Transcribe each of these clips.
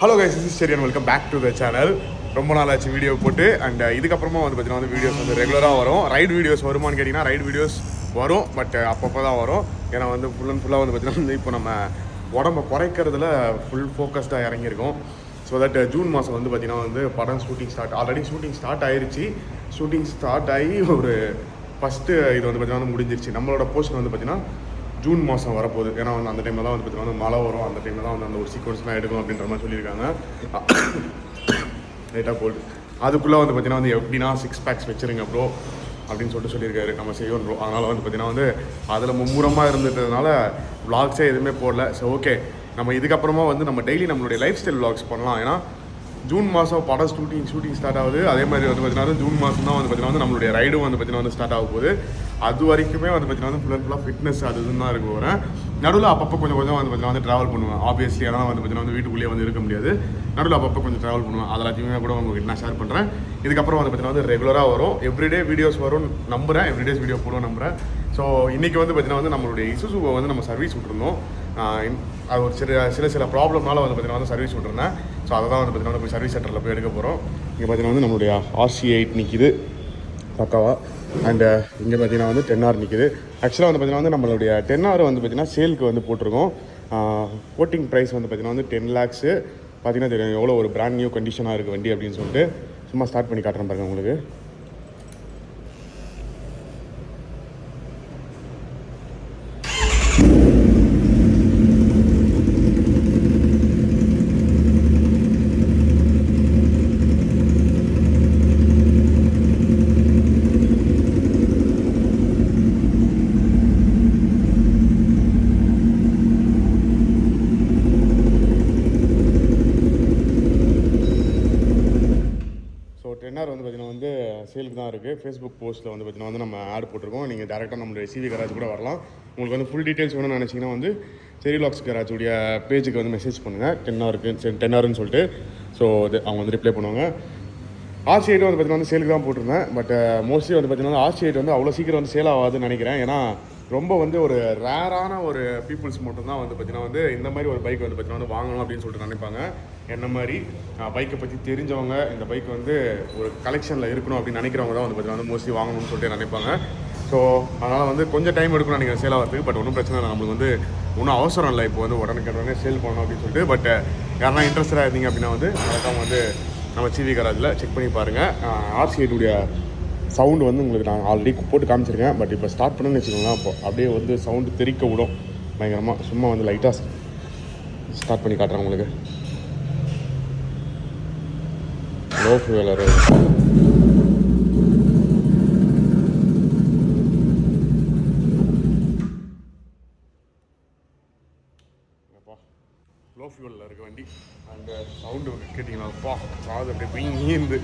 Hello guys, this is Cherian. Welcome back to the channel. ரொம்ப நாள் ஆச்சு வீடியோ போட்டு. அண்ட் இதுக்கப்புறமா வந்து பார்த்தீங்கன்னா வீடியோஸ் வந்து ரெகுலராக வரும். ரைடு வீடியோஸ் வருமானு கேட்டிங்கன்னா ரைடு வீடியோஸ் வரும், பட் அப்பப்போ தான் வரும். ஏன்னா வந்து ஃபுல் அண்ட் ஃபுல்லாக வந்து பார்த்தீங்கன்னா இப்போ நம்ம உடம்பை குறைக்கிறதுல ஃபுல் ஃபோக்கஸ்டாக இறங்கியிருக்கோம். ஸோ தட் ஜூன் மாதம் வந்து பார்த்திங்கன்னா வந்து படம் ஷூட்டிங் ஆல்ரெடி ஷூட்டிங் ஸ்டார்ட் ஆகிருச்சு. ஷூட்டிங் ஸ்டார்ட் ஆகி ஒரு ஃபஸ்ட்டு இது வந்து பார்த்திங்கன்னா முடிஞ்சிருச்சு. நம்மளோட போர்ஷன் வந்து பார்த்திங்கன்னா ஜூன் மாதம் வரப்போகுது. ஏன்னா வந்து அந்த டைமில் தான் வந்து பார்த்தீங்கன்னா மழை வரும். அந்த டைமில் தான் வந்து அந்த ஒரு சீக்வன்ஸ்லாம் எடுக்கணும் அப்படின்ற மாதிரி சொல்லியிருக்காங்க. லைட்டாக கோல்டு. அதுக்குள்ளே வந்து பார்த்தீங்கன்னா வந்து எப்படின்னா 6 பேக்ஸ் வச்சுருங்க ப்ரோ அப்படின்னு சொல்லியிருக்காரு நம்ம செய்வோம் ப்ரோ. அதனால் வந்து பார்த்தீங்கன்னா வந்து அதில் மும்முரமாக இருந்துட்டதுனால விளாக்ஸே எதுவுமே போடல. ஸோ ஓகே, நம்ம இதுக்கப்புறமா வந்து நம்ம டெய்லி நம்மளுடைய லைஃப் ஸ்டைல் விளாக்ஸ் பண்ணலாம். ஏன்னா ஜூன் மாதம் படம் ஷூட்டிங் ஸ்டார்ட் ஆகுது. அதே மாதிரி வந்து பார்த்தீங்கன்னா ஜூன் மாதம் தான் வந்து பார்த்தீங்கன்னா வந்து நம்மளுடைய ரைடும் வந்து பார்த்தீங்கன்னா வந்து ஸ்டார்ட் ஆக போகுது. அது வரைக்குமே வந்து பார்த்தீங்கன்னா வந்து ஃபுல் அண்ட் ஃபுல்லாக ஃபிட்னஸ் அது இதுன்னு தான் இருக்க போகிறேன். நடுவில் அப்பப்போ கொஞ்சம் வந்து பார்த்தீங்கன்னா வந்து ட்ராவல் பண்ணுவேன். ஆப்வியஸ்லி அதனால் வந்து பார்த்தீங்கன்னா வந்து வீட்டுக்குள்ளேயே வந்து இருக்க முடியாது. நடுவில் அப்பப்போ கொஞ்சம் ட்ராவல் பண்ணுவேன். அதெல்லாத்தையுமே கூட உங்கள்கிட்ட நான் ஷேர் பண்ணுறேன். இதுக்கப்புறம் வந்து பார்த்தீங்கன்னா வந்து ரெகுலராக வரும். எவ்ரிடே வீடியோஸ் வரும் நம்புகிறேன். எவ்ரிடேஸ் வீடியோ போடுவோம் நம்புகிறேன். ஸோ இன்றைக்கி வந்து பார்த்தீங்கன்னா வந்து நம்மளுடைய இசுசுவை வந்து நம்ம சர்வீஸ் விட்டுருந்தோம். அது ஒரு சில ப்ராப்ளம்னால வந்து பார்த்தீங்கன்னா வந்து சர்வீஸ் விட்டுருந்தேன். ஸோ அதை தான் வந்து பார்த்தீங்கன்னா போய் சர்வீஸ் சென்டரில் போய் எடுக்க போகிறோம். இங்கே பார்த்தீங்கன்னா வந்து நம்மளுடைய RC8 நிற்கிது பக்காவா. அண்டு இங்கே பார்த்தீங்கன்னா வந்து 10R நிற்கிது. ஆக்சுவலாக வந்து பார்த்தீங்கன்னா வந்து நம்மளுடைய 10R வந்து பார்த்தீங்கன்னா சேலுக்கு வந்து போட்டிருக்கோம். கோட்டிங் ப்ரைஸ் வந்து பார்த்தீங்கன்னா வந்து 10 lakhs. பார்த்தீங்கன்னா தெரியும் எவ்வளோ ஒரு பிராண்ட் நியூ கண்டிஷனாக இருக்குது வண்டி அப்படின்னு சொல்லிட்டு. சும்மா ஸ்டார்ட் பண்ணி காட்டுறேன் பாருங்கள் உங்களுக்கு. வந்து பார்த்தீங்கன்னா வந்து சேலுக்கு தான் இருக்குது. ஃபேஸ்புக் போஸ்ட்டில் வந்து பார்த்தீங்கன்னா வந்து நம்ம ஆட் போட்டிருக்கோம். நீங்கள் டேரெக்டாக நம்மளுடைய CV கராஜ் கூட வரலாம். உங்களுக்கு வந்து ஃபுல் டீட்டெயில்ஸ் வேணும்னு நினச்சிங்கன்னா வந்து செரிலாக்ஸ் கராஜுடைய பேஜுக்கு வந்து மெசேஜ் பண்ணுங்கள். 10Rன்னு சொல்லிட்டு. ஸோ அது அவங்க வந்து ரிப்ளை பண்ணுவாங்க. RC8 வந்து பார்த்தீங்கன்னா வந்து சேலுக்கு தான் போட்டிருந்தேன். பட் மோஸ்ட்லி வந்து பார்த்தீங்கன்னா RC8 வந்து அவ்வளோ சீக்கிரம் வந்து சேல் ஆகாதுன்னு நினைக்கிறேன். ஏன்னா ரொம்ப வந்து ஒரு ரேரான ஒரு பீப்புள்ஸ் மட்டும் தான் வந்து பார்த்தீங்கன்னா வந்து இந்த மாதிரி ஒரு பைக் வந்து பார்த்தீங்கன்னா வந்து வாங்கணும் அப்படின்னு சொல்லிட்டு நினைப்பாங்க. என்ன மாதிரி பைக்கை பற்றி தெரிஞ்சவங்க, இந்த பைக் வந்து ஒரு கலெக்ஷனில் இருக்கணும் அப்படின்னு நினைக்கிறவங்க தான் வந்து பார்த்தீங்கன்னா வந்து மோஸ்ட்லி வாங்கணும்னு சொல்லிட்டு நினைப்பாங்க. ஸோ அதனால் வந்து கொஞ்சம் டைம் எடுக்கணும் நீங்கள் சேல் ஆகிறதுக்கு. பட் ஒன்றும் பிரச்சனை இல்லை, நம்மளுக்கு வந்து ஒன்றும் அவசரம் இல்லை இப்போ வந்து உடனே சேல் பண்ணணும் அப்படின்னு சொல்லிட்டு. பட் யாரெல்லாம் இன்ட்ரெஸ்டாக இருந்தீங்க அப்படின்னா வந்து அதுதான் வந்து நம்ம CV கராஜில் செக் பண்ணி பாருங்கள். RC8 சவுண்டு வந்து உங்களுக்கு நான் ஆல்ரெடி போட்டு காமிச்சிருக்கேன். பட் இப்போ ஸ்டார்ட் பண்ணுன்னு வச்சுக்கோங்களேன். அப்போ அப்படியே வந்து சவுண்டு தெறிக்க விடும் பயங்கரமாக. சும்மா வந்து லைட்டாக ஸ்டார்ட் பண்ணி காட்டுறேன் உங்களுக்கு. லோ ஃபியூலரு லோ ஃபியூலில் இருக்க வண்டி. அந்த சவுண்டு கேட்டிங்கன்னா காது அப்படியே பிங்கிருந்து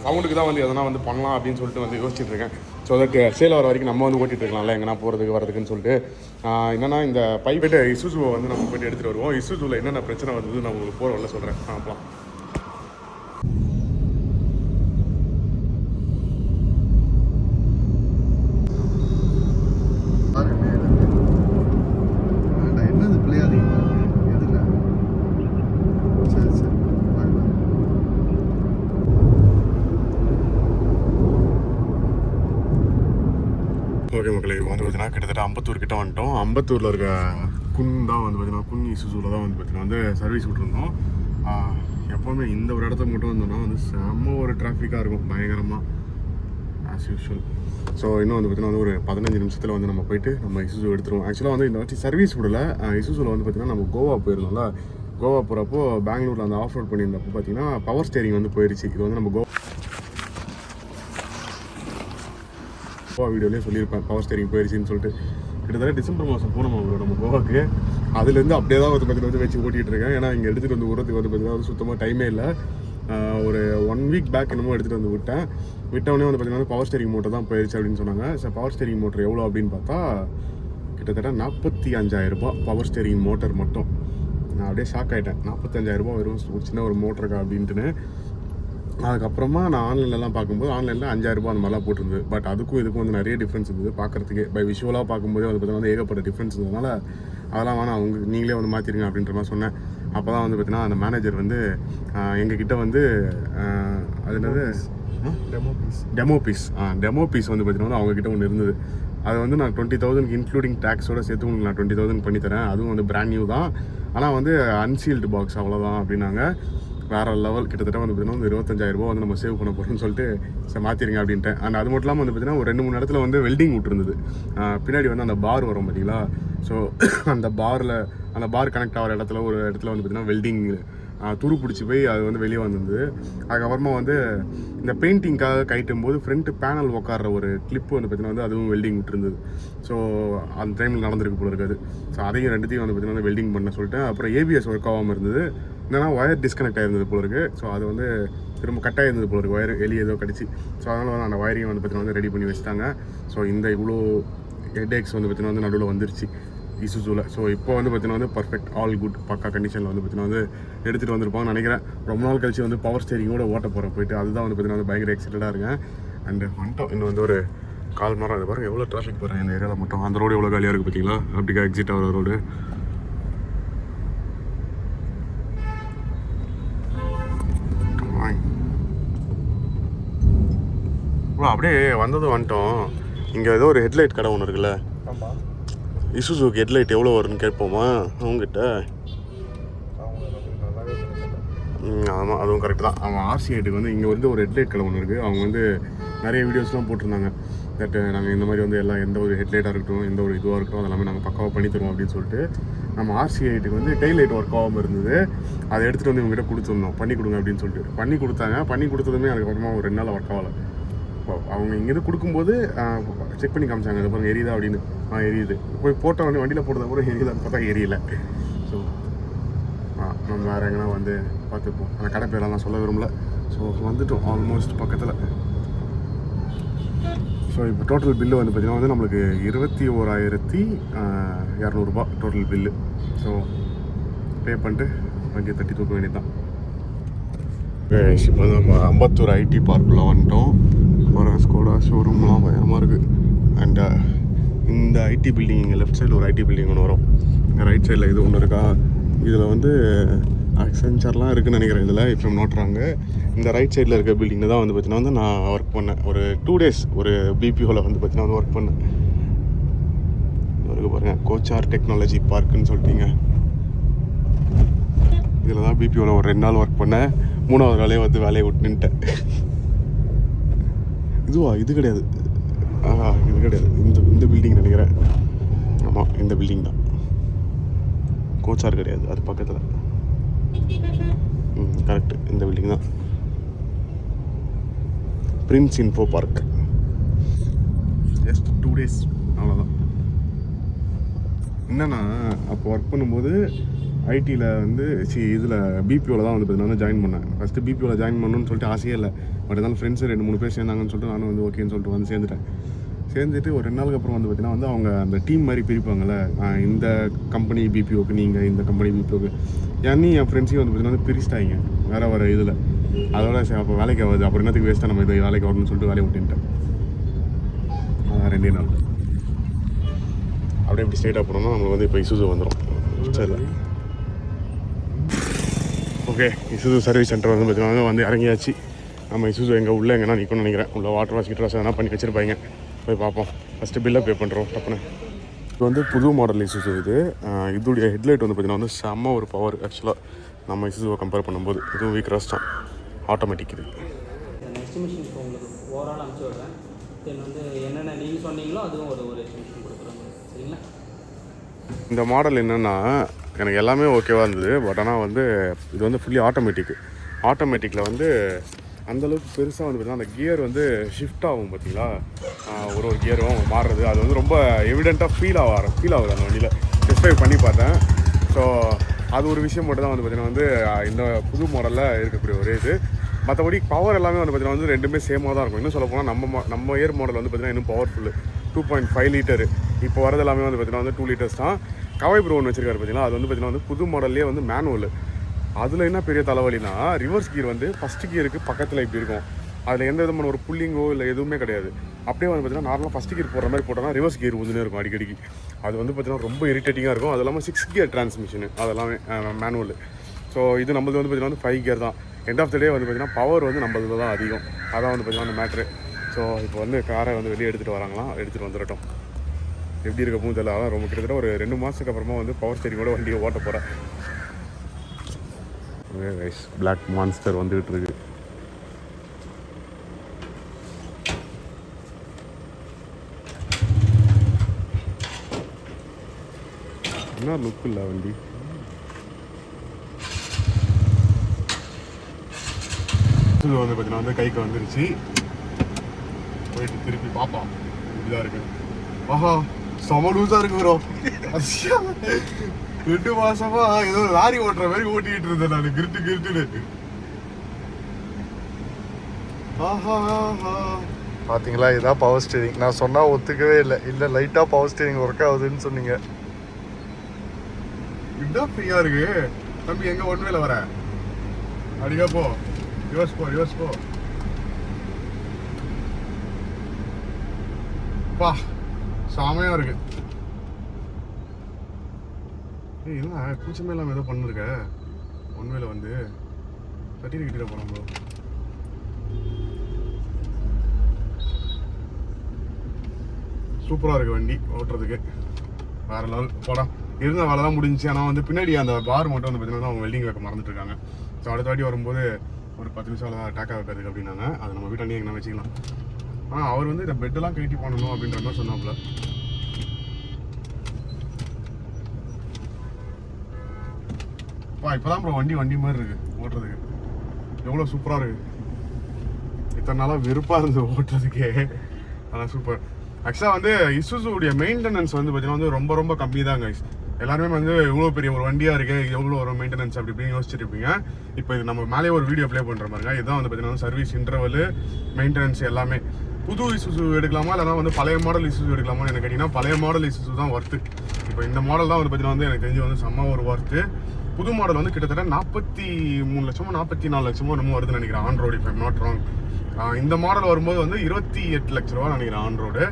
சவுண்டுக்கு தான் வந்து எதனா வந்து பண்ணலாம் அப்படின்னு சொல்லிட்டு வந்து யோசிச்சுட்டு இருக்கேன். ஸோ அதுக்கு சேல் வர வரைக்கும் நம்ம வந்து ஓட்டிகிட்டு இருக்கலாம்ல எங்கன்னா போகிறதுக்கு வரதுக்குன்னு சொல்லிட்டு. என்னென்னா இந்த பைப்பேட்டு இசுசுவை வந்து நம்ம போய்ட்டு எடுத்துகிட்டு வருவோம். இசுசுவில் என்னென்ன பிரச்சனை வந்தது நான் உங்களுக்கு போகிற வரல சொல்கிறேன். பார்க்கலாம். ஓகே மக்களே, இப்போ வந்து பார்த்தீங்கன்னா கிட்டத்தட்ட அம்பத்தூர் கிட்ட வந்துட்டோம். அம்பத்தூரில் இருக்க குன் தான் வந்து பார்த்தீங்கன்னா குன் இசுசுவில் தான் வந்து பார்த்தீங்கன்னா வந்து சர்வீஸ் விட்டுருந்தோம். எப்போவுமே இந்த ஒரு இடத்துக்கு மட்டும் வந்தோம்னா வந்து செம்ம ஒரு டிராஃபிக்காக இருக்கும் பயங்கரமாக ஆஸ் யூஷுவல். ஸோ இன்னும் வந்து பார்த்தீங்கன்னா வந்து ஒரு 15 நிமிஷத்தில் வந்து நம்ம போயிட்டு நம்ம இசுசு எடுத்துருவோம். ஆக்சுவலாக வந்து இந்த வாட்டி சர்வீஸ் விடலை. இசுசுவில் வந்து பார்த்தீங்கன்னா நம்ம கோவா போயிருந்தோம்ல. கோவா போகிறப்போ பெங்களூரில் அந்த ஆஃப் ரோட் பண்ணியிருந்தப்போ பார்த்தீங்கன்னா பவர் ஸ்டேரிங் வந்து போயிடுச்சு. இது வந்து நம்ம கோவா வீடியோலேயே சொல்லியிருப்பேன் பவர் ஸ்டேரிங் போயிடுச்சின்னு சொல்லிட்டு. கிட்டத்தட்ட டிசம்பர் மாதம் போனோம் அவங்களோட நம்ம கோவாக்கு. அதுலேருந்து அப்படியே தான் வந்து பார்த்தீங்கன்னா வந்து வச்சு ஓட்டிகிட்டு இருக்கேன். ஏன்னா இங்கே எடுத்துகிட்டு வந்து விடுறதுக்கு வந்து பார்த்தீங்கன்னா வந்து சுத்தமாக டைமே இல்லை. ஒரு 1 வீக் பேக் என்னமோ எடுத்துகிட்டு வந்து விட்டவொடனே வந்து பார்த்தீங்கன்னா பவர் ஸ்டேரிங் மோட்டர் தான் போயிடுச்சு அப்படின்னு சொன்னாங்க. ஸோ பவர் ஸ்டேரிங் மோட்டர் எவ்வளோ அப்படின்னு பார்த்தா கிட்டத்தட்ட 45,000 பவர் ஸ்டேரிங் மோட்டர் மட்டும். நான் அப்படியே ஷாக் ஆகிட்டேன். 45,000 வெறும் ஒரு சின்ன ஒரு மோட்டருக்கா அப்படின்ட்டுன்னு. அதுக்கப்புறமா நான் ஆன்லைன்லலாம் பார்க்கும்போது ஆன்லைனில் 5,000 அந்த மாதிரிலாம் போட்டிருந்தது. பட் அதுக்கும் இதுக்கும் வந்து நிறைய டிஃப்ரென்ஸ் இருந்தது பார்க்குறதுக்கே. பை விஷுவலாக பார்க்கும்போதே வந்து பார்த்தீங்கன்னா வந்து ஏகப்பட்ட டிஃப்ரென்ஸ் இருந்ததுனால அதெல்லாம் வேணாம் நீங்களே வந்து மாற்றிடுங்க அப்படின்ற மாதிரி சொன்னேன். அப்போ தான் வந்து பார்த்தீங்கன்னா அந்த மேனேஜர் வந்து எங்ககிட்ட வந்து அது என்னது டெமோ பீஸ் வந்து பார்த்தீங்கன்னா அவங்கக்கிட்ட ஒன்று இருந்தது. அது வந்து நான் 20,000 இன்க்ளூடிங் டேக்ஸோடு சேர்த்து உங்களுக்கு நான் 20,000 பண்ணித்தரேன், அதுவும் வந்து பிராண்ட் நியூ தான், ஆனால் வந்து அன்சீல்டு பாக்ஸ் அவ்வளோதான் அப்படின்னாங்க. வேறு லெவல். கிட்டத்தட்ட வந்து பார்த்தீங்கன்னா வந்து 25,000 வந்து நம்ம சேவ் பண்ண போகிறோம்னு சொல்லிட்டு சரி மாற்றிருங்க அப்படின்ட்டேன். அண்ட் அது மட்டும் இல்லாமல் வந்து பார்த்தீங்கன்னா ஒரு 2-3 இடத்துல வந்து வெல்டிங் விட்டுருந்தது. பின்னாடி வந்து அந்த பார் வரும் பார்த்தீங்களா, ஸோ அந்த பார் கனெக்ட் ஆகிற இடத்துல ஒரு இடத்துல வந்து பார்த்தீங்கன்னா வெல்டிங் துரு பிடிச்சி போய் அது வந்து வெளியே வந்திருந்தது. அதுக்கப்புறமா வந்து இந்த பெயிண்டிங்காக கைட்டும் போது ஃப்ரண்ட் பேனல் உட்கார ஒரு கிளிப்பு வந்து பார்த்தீங்கன்னா வந்து அதுவும் வெல்டிங் விட்டுருந்தது. ஸோ அந்த டைமில் நடந்திருக்கு போல இருக்காது. ஸோ அதையும் ரெண்டுத்தையும் வந்து பார்த்தீங்கன்னா வெல்டிங் பண்ண சொல்லிட்டேன். அப்புறம் ஏபிஎஸ் ஒர்க் ஆகாமல் இருந்தது, என்னன்னா ஒயர் டிஸ்கனெக்ட் ஆகிருந்தது போல இருக்குது. ஸோ அது வந்து திரும்ப கட்டாக இருந்தது போல இருக்குது, ஒயர் எலி ஏதோ கடிச்சு. ஸோ அதனால் வந்து அந்த ஒயரையும் வந்து பார்த்தீங்கன்னா வந்து ரெடி பண்ணி வச்சுட்டாங்க. ஸோ இந்த இவ்வளோ ஹெட்ஏக்ஸ் வந்து பார்த்தீங்கன்னா வந்து நடுவில் வந்துருச்சு இசுசூவில். ஸோ இப்போ வந்து பார்த்தீங்கன்னா வந்து பர்ஃபெக்ட் ஆல் குட் பக்கா கண்டிஷனில் வந்து பார்த்தீங்கன்னா வந்து எடுத்துகிட்டு வந்திருப்பாங்கன்னு நினைக்கிறேன். ரொம்ப நாள் கழிச்சு வந்து பவர் ஸ்டேரிங்கோட ஓட்ட போகிறேன் போயிட்டு, அதுதான் வந்து பார்த்தீங்கன்னா வந்து பயங்கர எக்ஸைட்டடாக இருக்கேன். அண்டு வந்துட்டோம் இன்னும் வந்து ஒரு 1/4 மணி நேரம். அது பாருங்கள் எவ்வளோ டிராஃபிக் போகிறேன் இந்த ஏரியாவில் மட்டும். அந்த ரோடு எவ்வளோ காலியாக இருக்குது பார்த்தீங்களா, அப்படிக்கா எக்ஸிட் ஆகிற ரோடு. அப்படியே வந்ததும் வந்துட்டோம். இங்கே ஏதோ ஒரு ஹெட்லைட் கடை ஒன்று இருக்குல்ல, இசுசுக்கு ஹெட்லைட் எவ்வளோ வரும்னு கேட்போமா அவங்ககிட்ட. ஆமாம் அதுவும் கரெக்டு தான். அவன் RC8க்கு வந்து இங்கே வந்து ஒரு ஹெட்லைட் கடை ஒன்று இருக்குது. அவங்க வந்து நிறைய வீடியோஸ்லாம் போட்டிருந்தாங்க. தட் நாங்கள் இந்த மாதிரி வந்து எல்லாம் எந்த ஒரு ஹெட்லைட்டாக இருக்கட்டும், எந்த ஒரு இதுவாக இருக்கட்டும், அதெல்லாமே நாங்கள் பக்காவாக பண்ணி தருவோம் அப்படின்னு சொல்லிட்டு. நம்ம RC8க்கு வந்து டெய்ல் லைட் ஒர்க் ஆகாமல் இருந்தது. அதை எடுத்துகிட்டு வந்து இவங்ககிட்ட கொடுத்துருந்தோம், பண்ணி கொடுங்க அப்படின்னு சொல்லிட்டு. பண்ணி கொடுத்தாங்க. பண்ணி கொடுத்ததுமே அதுக்கப்புறமா ஒரு 2 நாள் ஒர்க் ஆகலை. அவங்க இங்கேருந்து கொடுக்கும்போது செக் பண்ணி காமிச்சாங்க, அது பாருங்கள் எரியுதா அப்படின்னு. எரியுது. போய் போட்ட உடனே வண்டியில் போட்டதை கூட எரியுதான்னு பார்த்தா எரியல. ஸோ நம்ம வேறு எங்கன்னா வந்து பார்த்துப்போம். அந்த கடை பேரெல்லாம் நான் சொல்ல விரும்பல. ஸோ வந்துட்டோம் ஆல்மோஸ்ட் பக்கத்தில். ஸோ இப்போ டோட்டல் பில்லு வந்து பார்த்திங்கன்னா வந்து நம்மளுக்கு 21,200 டோட்டல் பில்லு. ஸோ பே பண்ணிட்டு வண்டியை தட்டி தூக்க வேண்டியது தான். இப்போ நம்ம அம்பத்தூர் ஐடி பார்க்குள்ளே வந்துட்டோம். ஒரு ஸ்கோடா ஷோரூம்லாம் பயங்கரமாக இருக்குது. அண்ட் இந்த ஐடி பில்டிங் இங்கே லெஃப்ட் சைடில் ஒரு ஐடி பில்டிங் ஒன்று வரும். இங்கே ரைட் சைடில் இது ஒன்று இருக்கா, இதில் வந்து அக்சென்ச்சர்லாம் இருக்குதுன்னு நினைக்கிறேன். இதில் இப்போ நோட்டுறாங்க. இந்த ரைட் சைடில் இருக்க பில்டிங்கில் தான் வந்து பார்த்தீங்கன்னா வந்து நான் ஒர்க் பண்ணேன். ஒரு 2 days ஒரு BPOவில் வந்து பார்த்தீங்கன்னா வந்து ஒர்க் பண்ணேன். இருக்கு பாருங்கள், கோச்சார் டெக்னாலஜி பார்க்குன்னு சொல்லிட்டீங்க. இதில் தான் BPOவில் ஒரு 2 நாள் ஒர்க் பண்ணேன். 3வது நாளே வந்து வேலையை விட்டு நின்ட்டேன். இது கிடையாது, இது கிடையாது. இந்த பில்டிங் நினைக்கிறேன். ஆமாம் இந்த பில்டிங் தான். கோச்சார் கிடையாது, அது பக்கத்தில். கரெக்டு, இந்த பில்டிங் தான். Prince info park. Just 2 days அவ்வளோதான். என்னென்னா அப்போ ஒர்க் பண்ணும்போது ஐடியில் வந்து இதில் BPOவில் தான் வந்து பார்த்தீங்கன்னா ஜாயின் பண்ணேன். ஃபஸ்ட்டு BPOவில் ஜாயின் பண்ணணும்னு சொல்லிட்டு ஆசையே இல்லை. பட் இருந்தாலும் ஃப்ரெண்ட்ஸு 2-3 பேர் சேர்ந்தாங்கன்னு சொல்லிட்டு நானும் வந்து ஓகேன்னு சொல்லிட்டு வந்து சேர்ந்துட்டு ஒரு 2 நாளுக்கு அப்புறம் வந்து பார்த்தீங்கன்னா வந்து அவங்க அந்த டீம் மாதிரி பிரிப்பாங்கள்ல, இந்த கம்பெனி BPOக்கு, நீங்கள் இந்த கம்பெனி BPOக்கு, என் ஃப்ரெண்ட்ஸையும் வந்து பார்த்தீங்கன்னா பிரிச்சிட்டாங்க வேறு இதில். அதோட சரி அப்போ வேலைக்கு ஆகுது, அப்புறம் என்னத்துக்கு வேஸ்ட்டாக நம்ம இதை வேலைக்கு வரணும்னு சொல்லிட்டு வேலையை விட்டுட்டேன். அதான் 2 நாள் அப்படியே இப்படி ஸ்ட்ரெயிட்டாக போனோம்னா நம்மளுக்கு வந்து இப்போ இசுசு வந்துடும். சரி ஓகே, இசுசு சர்வீஸ் சென்டர் வந்து பார்த்தீங்கன்னா வந்து இறங்கியாச்சு. நம்ம இசுசு எங்கே உள்ளே எங்கன்னா நிற்கணும்னு நினைக்கிறேன். உள்ள வாட்டர் வாஷ் கிட்ட வாஷ் எதனா பண்ணி வச்சுருப்பாங்க, போய் பார்ப்போம். ஃபஸ்ட்டு பில்லை பே பண்ணுறோம் டப்புன்னு. இது வந்து புது மாடல் இசுசு. இதோடைய ஹெட்லைட் வந்து பார்த்தீங்கன்னா வந்து செம்ம ஒரு பவர். ஆக்சுவலாக நம்ம இசுசுவை கம்பேர் பண்ணும்போது இதுவும் வீக் ரஸ் தான். ஆட்டோமேட்டிக் இது. எஸ்டிமேஷன் இப்போ உங்களுக்கு ஓவரால் அனுப்பிச்சி விட்றேன். தென் வந்து என்னென்ன நீங்கள் சொன்னீங்களோ அதுவும் ஒரு எஸ்டிமேஷன் கொடுக்குறோம். சரிங்களா? இந்த மாடல் என்னென்னா எனக்கு எல்லாமே ஓகேவாக இருந்தது. பட் ஆனால் வந்து இது வந்து ஃபுல்லி ஆட்டோமேட்டிக்கில் வந்து அந்தளவுக்கு பெருசாக வந்து பார்த்தீங்கன்னா அந்த கியர் வந்து ஷிஃப்ட் ஆகும் பார்த்தீங்களா, ஒரு கியரும் மாறுறது. அது வந்து ரொம்ப எவிடெண்ட்டாக ஃபீல் ஆகுது அந்த வண்டியில். டெஸ்ட் ட்ரைவ் பண்ணி பார்த்தேன். ஸோ அது ஒரு விஷயம் மட்டும் தான் வந்து பார்த்தீங்கன்னா வந்து இந்த புது மாடலில் இருக்கக்கூடிய ஒரு இது. மற்றபடி பவர் எல்லாமே வந்து பார்த்தீங்கன்னா வந்து ரெண்டுமே சேமாக தான் இருக்கும். இன்னும் சொல்ல போனால் நம்ம இயர் மாடல் வந்து பார்த்தீங்கன்னா இன்னும் பவர்ஃபுல்லு. 2.5 லிட்டரு. இப்போ வரது எல்லாமே வந்து பார்த்தீங்கன்னா வந்து 2 liters தான். கவை ப்ரோ ஒன்று வச்சிருக்காரு பார்த்தீங்களா, அது வந்து பார்த்தீங்கன்னா வந்து புது மாடல்லே வந்து மேனுவல். அதில் என்ன பெரிய தலைவலினா ரிவர்ஸ் கியர் வந்து ஃபஸ்ட்டு கியருக்கு பக்கத்தில் இப்படி இருக்கும். அதில் எந்த விதமான ஒரு புல்லிங்கோ இல்லை எதுவுமே கிடையாது. அப்படியே வந்து பார்த்தீங்கன்னா நார்மலாக ஃபஸ்ட்டு கியர் போடுற மாதிரி போட்டோம்னா ரிவர்ஸ் கியர் ஊதுனே இருக்கும் அடிக்கடிக்கு. அது வந்து பார்த்தீங்கன்னா ரொம்ப இரிட்டேட்டிங்காக இருக்கும். அது இல்லாமல் 6 gear டிரான்ஸ்மிஷனு, அதெல்லாமே மேனுவல். ஸோ இது நம்மளது வந்து பார்த்தீங்கன்னா வந்து 5 கியர் தான். எண்ட் ஆஃப் த டே வந்து பார்த்தீங்கன்னா பவர் வந்து நம்மளது தான் அதிகம். அதான் வந்து பார்த்தீங்கன்னா அந்த மேட்ரு. ஸோ இப்போ வந்து காரை வந்து வெளியே எடுத்துகிட்டு வராங்களாம், எடுத்துகிட்டு வந்துடட்டும். எப்படி இருக்க போகுது அதான் ரொம்ப கிட்டத்தட்ட ஒரு 2 மாதத்துக்கு அப்புறமா வந்து பவர் ஸ்டீரிங்கோட வண்டியை ஓட்ட போகிறேன். பிளாக் மான்ஸ்டர் வந்துகிட்டு இருக்கு. என்ன லுக் இல்லை வண்டி. இது வந்து பார்த்தீங்கன்னா வந்து கைக்கு வந்துருச்சு. போயிட்டு திருப்பி பார்ப்போம் இப்படிதான் இருக்கு. ஆஹா செம லூஸாக இருக்கு ப்ரோ. 2 மாசமா ஏதோ லாரி ஓட்டுற மாதிரி ஓட்டிக்கிட்டு இருந்தேன் நான், கிருட்டுன்னு. ஆஹா பார்த்தீங்களா, இதுதான் பவர் ஸ்டீரிங். நான் சொன்னால் ஒத்துக்கவே இல்லை லைட்டாக பவர் ஸ்டீரிங் ஒர்க் ஆகுதுன்னு சொன்னீங்க. இதுதான் ஃப்ரீயாக இருக்கு தம்பி. எங்கே ஒன் வேல வர அடிக்கா போ, ரிவர்ஸ் போ. பா செமையா இருக்கு. என்ன கூச்சமே இல்லாமல் ஏதோ பண்ணிருக்க. ஒன் வேல வந்து தட்டி கிட்ட போகிறோம் ப்ரோ. சூப்பராக இருக்கு வண்டி ஓட்டுறதுக்கு, வேற லெவல். போடா இருந்த வேலை தான் முடிஞ்சிச்சு. ஆனால் வந்து பின்னாடி அந்த பார் மட்டும் வந்து பார்த்தீங்கன்னா அவங்க வெல்டிங் வைக்க மறந்துட்டு இருக்காங்க. ஸோ அடுத்த வாட்டி வரும்போது ஒரு 10 நிமிஷம் டேக்கா வைக்கிறதுக்கு அப்படின்னாங்க. அதை நம்ம வீட்டாண்டே எங்கே வச்சுக்கலாம். ஆனால் அவர் வந்து இந்த பெட்டெல்லாம் கட்டி பண்ணணும் அப்படின்ற மாதிரி சொன்னாப்புல. இப்போதான் ப்ரோ வண்டி மாதிரி இருக்கு ஓட்டுறதுக்கு. எவ்வளோ சூப்பராக இருக்கு. இத்தனை நாளாக வெறுப்பாக இருந்தது ஓட்டுறதுக்கே. ஆனால் சூப்பர். ஆக்சுவலாக வந்து இசுசுடைய மெயின்டெனன்ஸ் வந்து பார்த்தீங்கன்னா வந்து ரொம்ப கம்மி தான் கைஸ். எல்லாருமே வந்து இவ்வளோ பெரிய ஒரு வண்டியாக இருக்குது, எவ்வளோ ஒரு மெயின்டெனன்ஸ் அப்படி இப்படின்னு யோசிச்சிருப்பீங்க. இப்போ இது நம்ம மேலே ஒரு வீடியோ ப்ளே பண்ணுற மாதிரிங்க. இதுதான் வந்து பார்த்தீங்கன்னா சர்வீஸ் இன்டர்வல், மெயின்டெனன்ஸ் எல்லாமே. புது இசுசு எடுக்கலாமா இல்லைனா வந்து பழைய மாடல் இசுசு எடுக்கலாமா எனக்கு கேட்டிங்கன்னா பழைய மாடல் இசுசு தான் ஒர்த்து. இப்போ இந்த மாடல் தான் வந்து பார்த்தீங்கன்னா வந்து எனக்கு தெரிஞ்சு வந்து செம்ம ஒரு ஒர்த்து. புது மாடல் வந்து கிட்டத்தட்ட 43 லட்சமோ 44 லட்சமோ என்னமோ வருதுன்னு நினைக்கிறேன் on road, if I'm not wrong. இந்த மாடல் வரும்போது வந்து 28 லட்ச ரூபா நினைக்கிறேன் ஆன் ரோடு.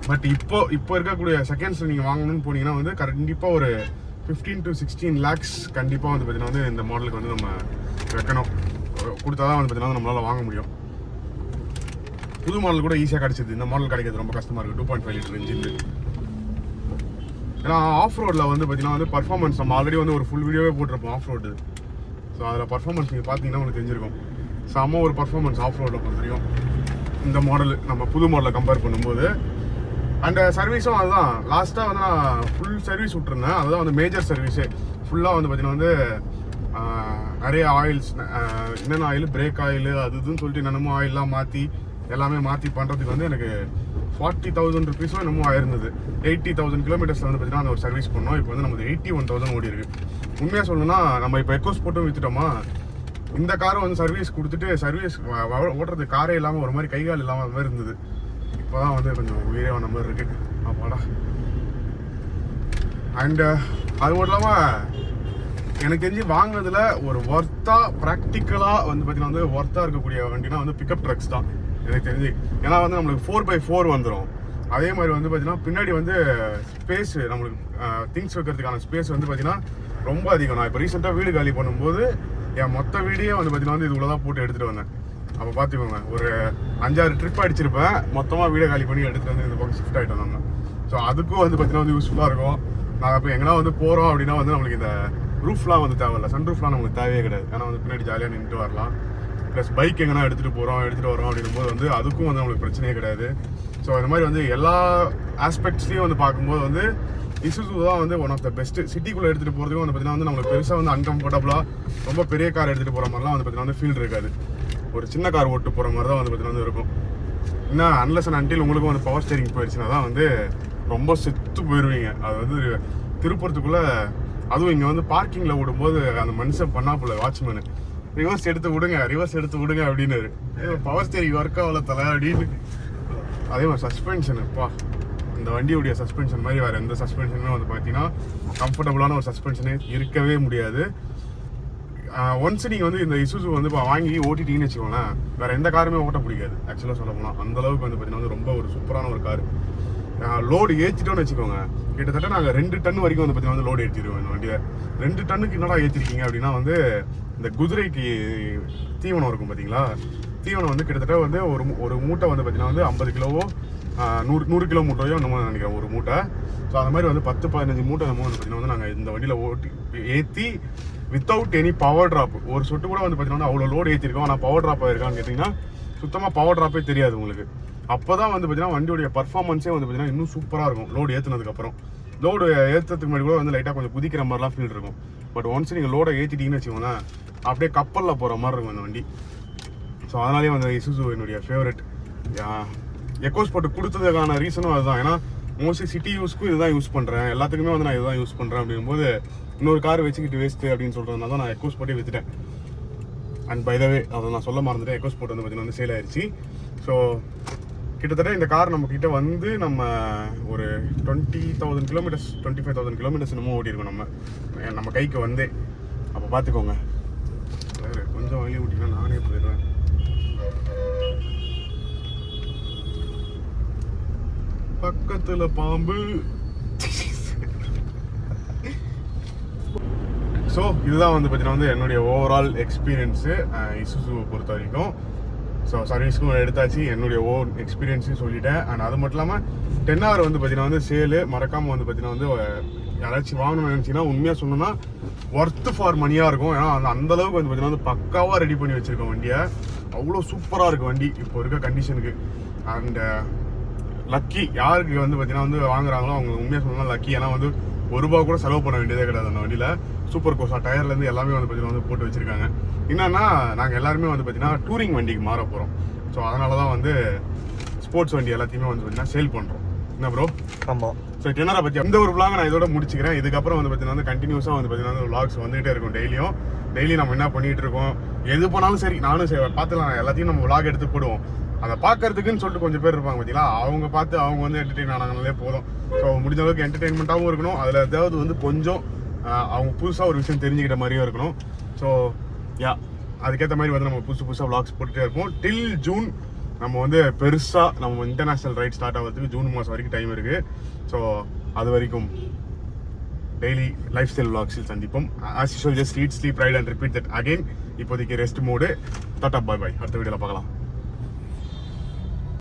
பட் இப்போ இருக்கக்கூடிய செகண்ட்ஸ் நீங்கள் வாங்கணும்னு போனீங்கன்னா வந்து கண்டிப்பாக ஒரு 15 to 16 lakhs கண்டிப்பாக வந்து பார்த்தீங்கன்னா வந்து இந்த மாடலுக்கு வந்து நம்ம வைக்கணும். கொடுத்தா தான் வந்து பார்த்தீங்கன்னா நம்மளால் வாங்க முடியும். புது மாடல் கூட ஈஸியாக கிடச்சிது, இந்த மாடல் கிடைக்கிறது ரொம்ப கஷ்டமாக இருக்குது. 2.5 லிட்டர் இன்ஜின். ஏன்னா ஆஃப் ரோடில் வந்து பார்த்தீங்கன்னா வந்து பர்ஃபார்மன்ஸ் நம்ம ஆல்ரெடி வந்து ஒரு ஃபுல் வீடியோவே போட்டிருப்போம் ஆஃப் ரோடு. ஸோ அதில் பர்ஃபார்மன்ஸ் நீங்கள் பார்த்தீங்கன்னா உங்களுக்கு தெரிஞ்சிருக்கும். செம்ம ஒரு பர்ஃபார்மன்ஸ் ஆஃப் ரோடில் பொறுத்த வரைக்கும் இந்த மாடல் நம்ம புது மாடலை கம்பேர் பண்ணும்போது. அண்ட் சர்வீஸும் அதுதான். லாஸ்ட்டாக வந்து நான் ஃபுல் சர்வீஸ் விட்டுருந்தேன். அதுதான் வந்து மேஜர் சர்வீஸு. ஃபுல்லாக வந்து பார்த்தீங்கன்னா வந்து நிறைய ஆயில்ஸ், என்னென்ன ஆயில், பிரேக் ஆயில் அது இதுன்னு சொல்லிட்டு என்னென்னமோ ஆயிலெலாம் எல்லாமே மாற்றி பண்ணுறதுக்கு வந்து எனக்கு 40,000 rupees என்னமோ ஆயிருந்தது. 80,000 கிலோமீட்டர்ஸில் வந்து பார்த்தீங்கன்னா அந்த ஒரு சர்வீஸ் பண்ணோம். இப்போ வந்து நமக்கு 81,000 ஓடி இருக்கு. உண்மையாக சொல்லணும்னா நம்ம இப்போ எக்கோஸ் போட்டும் விற்றுட்டோமா, இந்த காரை வந்து சர்வீஸ் கொடுத்துட்டு சர்வீஸ் ஓட்டுறது காரே இல்லாமல் ஒரு மாதிரி கைகால் இல்லாமல் மாதிரி இருந்தது. இப்போ தான் வந்து கொஞ்சம் உயிரே வந்த மாதிரி இருக்குது. அப்பாடா. அண்டு அது மட்டும் இல்லாமல் எனக்கு தெரிஞ்சு வாங்கினதில் ஒரு ஒர்த்தாக ப்ராக்டிக்கலாக வந்து பார்த்தீங்கன்னா வந்து ஒர்த்தாக இருக்கக்கூடிய வண்டினா வந்து பிக்கப் ட்ரக்ஸ் தான் எனக்கு தெரிஞ்சு. ஏன்னா வந்து நம்மளுக்கு 4x4 வந்துடும். அதே மாதிரி வந்து பார்த்தீங்கன்னா பின்னாடி வந்து ஸ்பேஸ், நம்மளுக்கு திங்ஸ் வைக்கிறதுக்கான ஸ்பேஸ் வந்து பார்த்தீங்கன்னா ரொம்ப அதிகம். நான் இப்போ ரீசெண்டாக வீடு காலி பண்ணும்போது என் மொத்த வீடியே வந்து பார்த்தீங்கன்னா வந்து இது இவ்வளோ தான் போட்டு எடுத்துகிட்டு வந்தேன். அப்போ பார்த்துக்கோங்க, ஒரு 5-6 ட்ரிப் அடிச்சிருப்பேன். மொத்தமாக வீடை காலி பண்ணி எடுத்துகிட்டு வந்து இந்த பக்கம் ஷிஃப்ட் ஆகிட்டு வந்தாங்க. ஸோ அதுக்கும் வந்து பார்த்தீங்கன்னா வந்து யூஸ்ஃபுல்லாக இருக்கும். நாங்கள் இப்போ எங்கன்னா வந்து போகிறோம் அப்படின்னா வந்து நம்மளுக்கு இந்த ரூஃப்லாம் வந்து தேவையில்லை, சன் ரூஃப்லாம் நமக்கு தேவையே கிடையாது. ஏன்னா வந்து பின்னாடி ஜாலியாக நின்றுட்டு வரலாம். ப்ளஸ் பைக் எங்கன்னா எடுத்துகிட்டு வரோம் அப்படின்னும் போது வந்து அதுக்கும் வந்து நம்மளுக்கு பிரச்சனையே கிடையாது. ஸோ இந்த மாதிரி வந்து எல்லா ஆஸ்பெக்ட்ஸ்லையும் வந்து பார்க்கும்போது வந்து இசுசு தான் வந்து ஒன் ஆஃப் த பெஸ்ட்டு. சிட்டிக்குள்ளே எடுத்துகிட்டு போகிறதுக்கும் வந்து பார்த்தீங்கன்னா வந்து நம்மளுக்கு பெருசாக வந்து அன்கம்ஃபர்டபுளாக ரொம்ப பெரிய கார் எடுத்துகிட்டு போகிற மாதிரிலாம் வந்து பார்த்தீங்கன்னா வந்து ஃபீல் இருக்காது. ஒரு சின்ன கார் ஓட்டு போகிற மாதிரி தான் வந்து பார்த்தீங்கன்னா வந்து இருக்கும். என்ன அன்லெஸ் அண்ட் அன்டில் உங்களுக்கும் வந்து பவர் ஸ்டீரிங் போயிடுச்சுன்னா தான் வந்து ரொம்ப செத்து போயிடுவீங்க. அது வந்து திருப்பூரத்துக்குள்ளே, அதுவும் இங்கே வந்து பார்க்கிங்கில் விடும்போது அந்த மனுஷன் பண்ணாப்புல வாட்ச்மேனு ரிவர்ஸ் எடுத்து விடுங்க அப்படின்னு. பவர் ஸ்டீரிங் ஒர்க் ஆகல தலை அப்படின்னு. அதே மாதிரி சஸ்பென்ஷனுப்பா, இந்த வண்டியுடைய சஸ்பென்ஷன் மாதிரி வேறு எந்த சஸ்பென்ஷனுமே வந்து பார்த்தீங்கன்னா கம்ஃபர்டபுளான ஒரு சஸ்பென்ஷனே இருக்கவே முடியாது. ஒன்ஸ் நீங்கள் வந்து இந்த இசுசு வந்து இப்போ வாங்கி ஓட்டிட்டீங்கன்னு வச்சுக்கோங்களேன், வேறு எந்த காருமே ஓட்ட பிடிக்காது ஆக்சுவலாக சொல்ல போனால். அந்தளவுக்கு வந்து பார்த்தீங்கன்னா வந்து ரொம்ப ஒரு சூப்பரான ஒரு கார். லோடு ஏற்றிட்டோன்னு வச்சுக்கோங்க, கிட்டத்தட்ட நாங்கள் 2 டன் வரைக்கும் வந்து பார்த்தீங்கன்னா வந்து லோடு ஏற்றிடுவோம் இந்த வண்டியை. 2 டன்னுக்கு என்னடா ஏற்றிருக்கீங்க அப்படின்னா வந்து இந்த குதிரைக்கு தீவனம் இருக்கும் பார்த்தீங்களா, தீவனம் வந்து கிட்டத்தட்ட வந்து ஒரு மூட்டை வந்து பார்த்தீங்கன்னா வந்து 50 கிலோவோ 100 கிலோ மூட்டையோ நம்ம நினைக்கிறேன் ஒரு மூட்டை. ஸோ அந்த மாதிரி வந்து 10-15 மூட்டை நம்ம வந்து பார்த்தீங்கன்னா வந்து நாங்கள் இந்த வண்டியில் ஏற்றி வித்தவுட் எனி பவர் ட்ராப், ஒரு சொட்டு கூட வந்து பார்த்தீங்கன்னா அவ்வளோ லோடு ஏற்றிருக்கோம். ஆனால் பவர் ட்ராப் ஆயிருக்கான்னு கேட்டிங்கன்னா சுத்தமாக பவர் ட்ராப்பே தெரியாது உங்களுக்கு. அப்போ தான் வந்து பார்த்தீங்கன்னா வண்டியுடைய பர்ஃபார்மன்ஸே வந்து பார்த்தீங்கன்னா இன்னும் சூப்பராக இருக்கும் லோடு ஏற்றுனதுக்கப்புறம். லோடு ஏற்றுறதுக்கு முன்னாடி கூட வந்து லைட்டாக கொஞ்சம் குதிக்கிற மாதிரிலாம் ஃபீல் இருக்கும். பட் ஒன்ஸ் நீங்கள் லோடை ஏற்றிட்டீங்கன்னு வச்சுக்கோங்களேன், அப்படியே கப்பலில் போகிற மாதிரி இருக்கும் இந்த வண்டி. ஸோ அதனாலே வந்து இசுசு என்னுடைய ஃபேவரட். எக்கோ ஸ்போர்ட் கொடுத்ததுக்கான ரீசனும் அதுதான். ஏன்னா மோஸ்ட்லி சிட்டி யூஸ்க்கும் இதுதான் யூஸ் பண்ணுறேன், எல்லாத்துக்குமே வந்து நான் இதுதான் யூஸ் பண்ணுறேன் அப்படிங்கும்போது இன்னொரு கார் வச்சுக்கிட்டு வேஸ்ட்டு அப்படின்னு சொல்கிறதுனால தான் நான் எக்கோ ஸ்போர்ட்டே விற்றுட்டேன். அண்ட் பை த வே அதை நான் சொல்ல மறந்துட்டேன், எக்கோ ஸ்போர்ட் வந்து பார்த்தீங்கன்னா வந்து சேல் ஆயிடுச்சு. ஸோ கிட்டத்தட்ட இந்த கார் நம்ம கிட்ட வந்து நம்ம ஒரு 20,000 கிலோமீட்டர்ஸ் 25,000 கிலோமீட்டர்ஸ் என்னமோ ஓட்டியிருக்கோம் நம்ம கைக்கு வந்தே. அப்போ பார்த்துக்கோங்க, வேறு கொஞ்சம் வழி ஓட்டிங்கன்னா நானே போயிடுவேன். பக்கத்துல பாம்பு. ஸோ இதுதான் வந்து பார்த்தீங்கன்னா வந்து என்னுடைய ஓவரால் எக்ஸ்பீரியன்ஸு இசுசுவை பொறுத்த வரைக்கும். ஸோ சர்வீஸ்க்கும் எடுத்தாச்சு, என்னுடைய ஓன் எக்ஸ்பீரியன்ஸையும் சொல்லிட்டேன். அண்ட் அது மட்டும் இல்லாமல் 10R வந்து பார்த்தீங்கன்னா வந்து சேலு மறக்காமல் வந்து பார்த்தீங்கன்னா வந்து யாராச்சும் வாங்கணும்னு நினச்சிங்கன்னா உண்மையாக சொன்னோன்னா ஒர்த்து ஃபார் மணியாக இருக்கும். ஏன்னா அந்த அளவுக்கு வந்து பார்த்தீங்கன்னா வந்து பக்காவாக ரெடி பண்ணி வச்சுருக்கோம் வண்டியை. அவ்வளோ சூப்பராக இருக்குது வண்டி இப்போ இருக்க கண்டிஷனுக்கு. அண்ட் லக்கி யாருக்கு வந்து பார்த்தீங்கன்னா வந்து வாங்குறாங்களோ அவங்க உண்மையாக சொன்னால் லக்கி. ஏன்னா வந்து ₹1 கூட செலவு பண்ண வேண்டியதே கிடையாது அந்த வண்டியில். சூப்பர் கோஸா டயர்லேருந்து எல்லாமே வந்து பார்த்தீங்கன்னா வந்து போட்டு வச்சுருக்காங்க. என்னன்னா நாங்கள் எல்லாருமே வந்து பார்த்தீங்கன்னா டூரிங் வண்டிக்கு மாற போகிறோம். ஸோ அதனால தான் வந்து ஸ்போர்ட்ஸ் வண்டி எல்லாத்தையுமே வந்து பார்த்தீங்கன்னா சேல் பண்ணுறோம். என்ன ப்ரோ? ஆமாம். ஸோ 10R பற்றி இந்த ஒரு vlog நான் இதோட முடிச்சுக்கிறேன். இதுக்கப்புறம் வந்து பார்த்தீங்கன்னா வந்து கண்டினியூஸாக வந்து பார்த்தீங்கன்னா vlogs வந்துகிட்டே இருக்கும். டெய்லி நம்ம என்ன பண்ணிகிட்டு இருக்கோம், எது பண்ணாலும் சரி நானும் பார்த்துலாம் எல்லாத்தையும் நம்ம vlog எடுத்து போடுவோம். அதை பார்க்கறதுக்குன்னு சொல்லிட்டு கொஞ்சம் பேர் இருப்பாங்க பார்த்தீங்களா, அவங்க பார்த்து அவங்க வந்து என்டர்டெயின் ஆனாங்கனாலே போதும். ஸோ முடிஞ்ச அளவுக்கு என்டர்டெயின்மெண்ட்டாகவும் இருக்கணும், அதில் ஏதாவது வந்து கொஞ்சம் அவங்க புதுசாக ஒரு விஷயம் தெரிஞ்சுக்கிட்ட மாதிரியும் இருக்கணும். ஸோ அதுக்கேற்ற மாதிரி வந்து நம்ம புதுசாக vlogs போட்டுகிட்டே இருப்போம். டில் ஜூன் நம்ம வந்து பெருசாக நம்ம இன்டர்நேஷ்னல் ரைட் ஸ்டார்ட் ஆகிறதுக்கு ஜூன் மாதம் வரைக்கும் டைம் இருக்குது. ஸோ அது வரைக்கும் டெய்லி லைஃப் ஸ்டைல் vlogsல் சந்திப்போம். As usual just eat sleep right and repeat that again. இப்போதைக்கு ரெஸ்ட் மோடு. டாடா பாய் பாய். அடுத்த வீடியோவில் பார்க்கலாம்.